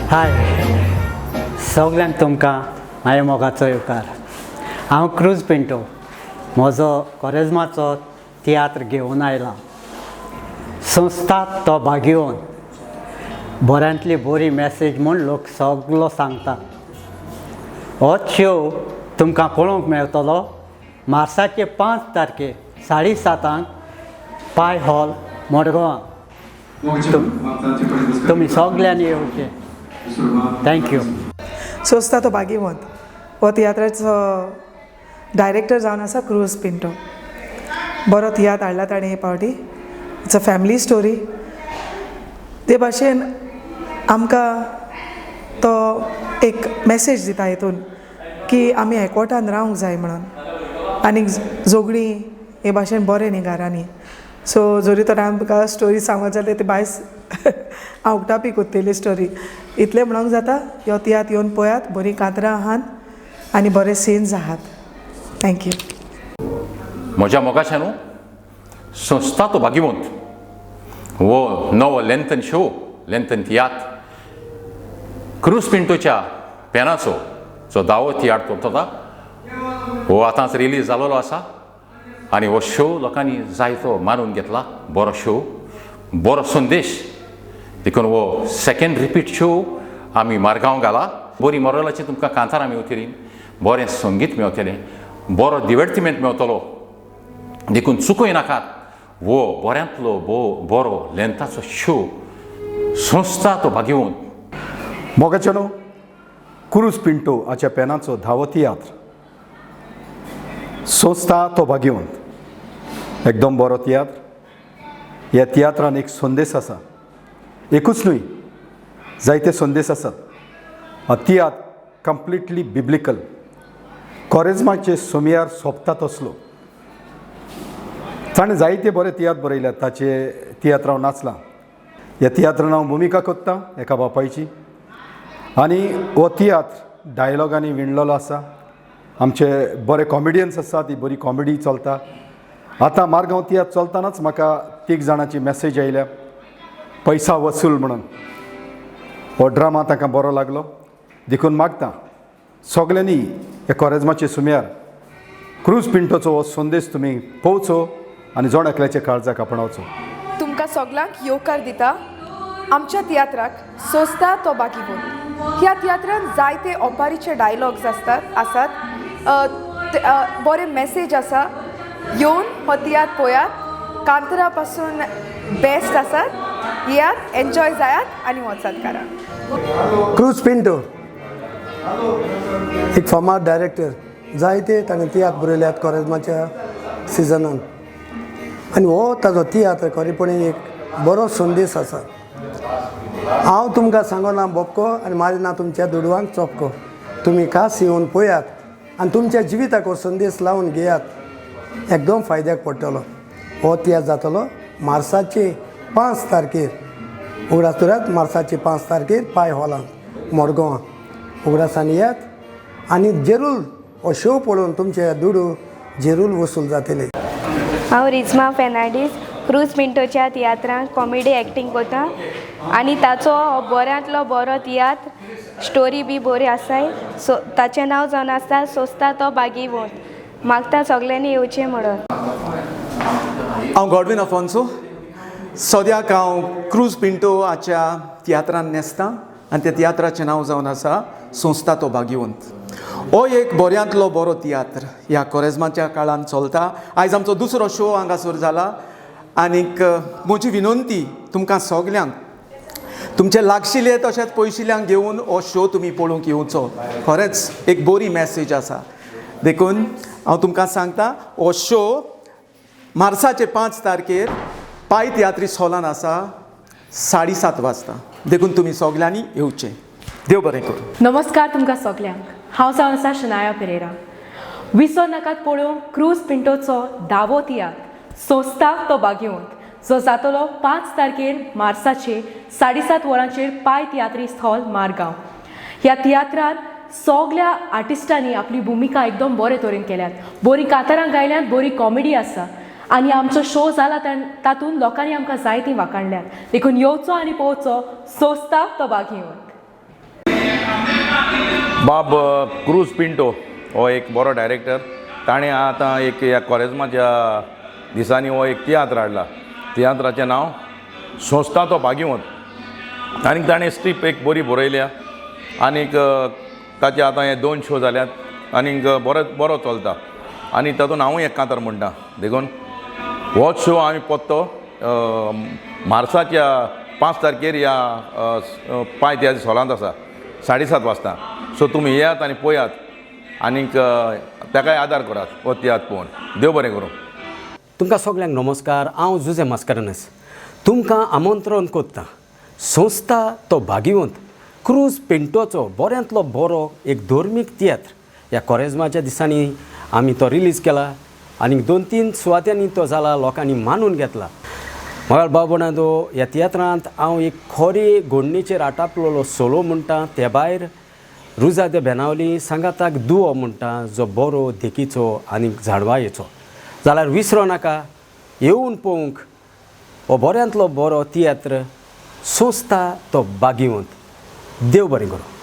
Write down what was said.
हाय सगळ्यांक तुमकां हांवें मोगाचो येवकार. हांव क्रूज पिंटो म्हजो कोरेजमाचो तियात्र घेवन आयलां. संस्था तो भाग्यवन बऱ्यांतली बरी मॅसेज म्हूण लोक सगळो सांगता. होच शो तुमकां पळोवंक मेळटलो मार्चाचे 5 तारखेर 7:30 पाय हॉल मडगांवां. तुमी सगळ्यांनी येवचें. थँक्यू. संस्था तो भाग्यवंत हो तियात्राचो डायरेक्टर जावन आसा क्रूज पिंटो. बरो तियात्र हाडला ताणें हे फावटी. It's a family story. ते भाशेन आमकां तो एक मॅसेज दिता हितून की आमी एकवटान रावंक जाय म्हणून आनीक जोगणी हे भाशेन बरें न्ही घरांनी. सो जरी तर आमकां स्टोरी सांगत जाल्यार ती भायस हांव उक्तापी कोत्तेली स्टोरी. इतलें म्हणूंक जाता ह्यो तियात्र येवन पळयात. बरीं कांतरां आहात आनी बरे सीन्स आहात. थँक्यू. म्हज्या मोगाशा न्हू संस्था तो भाग्यवंत हो नवो लेंथन शो लेंथन तियात्र क्रूज पिंटोच्या पेनाचो जो दावो तियात्र चलता हो आतांच रिलीज जालोलो आसा आनी हो शो लोकांनी जायतो मारून घेतला. बरो शो, बरो संदेश देखून हो सेकंड रिपीट शो आमी मारगांव घाला. बरी मोरलाची तुमकां कांतारां मेवतलीं, बरें संगीत मेवतलें, बरो दिवर्टिमेंट मेवतलो. देखून चुकय नाकात हो बऱ्यांतलो बरो लेंथाचो शो संस्था तो भाग्यवंत. मोगाचेनो क्रूज पिंटो हाच्या पेनाचो धावो तियात्र संस्था तो भाग्यवंत एकदम बरो तियात्र. ह्या तियात्रान एक संदेश आसा. एकूच न्हय, जायते संदेश आसात. हो तियात्र कंप्लिटली बिब्लिकल. कोरेजमाचे सोमयार सोंपता तसलो. ताणें जायते बरे तियात्र बरयल्यात. ताचे तियात्र हांव नाचलां. ह्या तियात्रान हांव भुमिका कोत्तां एका बापायची. आनी हो तियात्र डायलॉगांनी विणलेलो आसा. आमचे बरे कॉमेडियन्स आसा, ती बरी कॉमेडी चलता. आतां मारगांव तियात्र चलतानाच म्हाका 3 जाणांची मॅसेज आयल्या पैसा वसूल म्हणून. हो ड्रामा ताका बरो लागलो. देखून मागता सगल्यांनी हे कोरेजमाचे सुमयार क्रूज पिंटोचो हो संदेश तुमी पोवचो आनी जोण एकल्याच्या काळजाक आपणावचो. तुमकां सगळ्यांक येवकार दिता आमच्या तियात्राक संस्था तो भाग्यवंत. ह्या तियात्रान जायते ओपारीचे डायलॉग्स आसात. बरे मॅसेज आसा. येवन हो तियात्र पळयात. कांतरा पासून बेस्ट आसात. येयात, एन्जॉय जायात आनी वचात करा. क्रूज पिंटो एक फामाद डायरेक्टर. जायते ताणें तियात्र बरयल्यात कोरेजमाच्या सिजनान आनी हो ताजो तियात्र खरेपणी एक बरो संदेश आसा. हांव तुमकां सांगना बोपको आनी मारिना तुमच्या दुडवांक चोपको. तुमी खास येवन पळयात आनी तुमच्या जिविताक हो संदेश लावन घेयात. एकदम फायद्याक पडटलो. हो तियात्र जातलो मार्चाचे 5 तारखेर. उगडासुरात मार्चाचे 5 तारखेर पाय हॉलांत मडगांवां. उगडासान येयात आनी जेरूल हो शो पळोवन तुमचे दुडू जेरूल वसूल जातले. हांव रिज्मा फेर्नांडीस क्रूज पिंटोच्या तियात्रांत कॉमेडी एक्टींग करता आनी ताचो हो बऱ्यांतलो बरो तियात्र. स्टोरी बी बरी आसाय. ताचें नांव जावन आसा संस्था तो भाग्यवंत. मागता सगल्यांनी येवचें म्हणून. हांव गॉडविन अफोन्सो. सद्याक हांव क्रूज पिंटो हाच्या तियात्रान न्हेसतां आनी त्या तियात्राचें नांव जावन आसा संस्था तो भाग्यवंत. हो एक बऱ्यांतलो बरो तियात्र ह्या कोरेजमाच्या काळान चलता. आयज आमचो दुसरो शो हांगासर जाला आनीक म्हजी विनंती तुमकां सगल्यांक तुमचे लागशिल्ले तशेंच पयशिल्ल्यांक घेवन हो शो तुमी पळोवंक येवचो. खरेंच एक बरी मॅसेज आसा. देखून हांव तुमकां सांगता हो शो मार्चाचे 5 तारखेर पाय तियात्रीस हॉलान आसा 7:30 वाजता. देखून तुमी सगल्यांनी येवचें. देव बरें करूं. नमस्कार तुमकां सगल्यांक. हांव जावन आसा शनाया पेरेरा. विसर नाकात पळोवंक क्रूज पिंटोचो दावो तियात्र संस्था तो भाग्यवंत जो जातलो 5 तारखेर मार्चाचे 7:30 वरांचेर पाय तियात्रीस हॉल मारगांव. ह्या तियात्रांत सगल्या आर्टिस्टांनी आपली भुमिका एकदम बरे तरेन केल्यात. बरी कांतारां गायल्यात, बरी कॉमेडी आसा आनी आमचो शो जाला तातूंत लोकांनी आमकां जायतीं वाखाणल्यात. देखून येवचो आनी पळोवचो संस्था तो भाग्यवंत. बाब क्रूज पिंटो हो एक बरो डायरेक्टर. ताणें आतां एक ह्या कॉरेजमाच्या दिसांनी हो एक तियात्र हाडला. तियात्राचें नांव संस्था तो भाग्यवंत. आनीक ताणें स्क्रिप्ट एक बरी बरयल्या आनीक ताचे आतां हे 2 शो जाल्यात आनीक बरो चलता. आनी तातूंत हांवूय एक कांतार म्हणटा देखून होच शो आमी पत्तो मार्चाच्या 5 तारखेर ह्या पांय त्या हॉलांत आसा 7:30 वाजता. सो तुमी येयात आनी पळयात आनीक ताकाय आदार करात हो तियात्र पळोवन. देव बरें करूं. तुमकां सगल्यांक नमस्कार. हांव जुजे मास्कारेनस तुमकां आमंत्रण करता संस्था तो भाग्यवंत क्रूज पिंटोचो बऱ्यांतलो बरो एक धर्मीक तियात्र ह्या कॉरेजमाच्या दिसांनी आमी तो रिलीज केला आनी 2-3 सुवात्यांनी तो जाला. लोकांनी मानून घेतला. म्हाका बाबणादो ह्या तियात्रांत हांव एक खरी घोडणेचेर आटापलेलो सोलो म्हणटा. ते भायर रुजादे बेनावली सांगाताक दुओ म्हणटा जो बरो देखीचो आनी झाडवायेचो. जाल्यार विसरो नाका येवन पळोवंक हो बऱ्यांतलो बरो तियात्र संस्था तो भाग्यवंत. देव बरें करूं.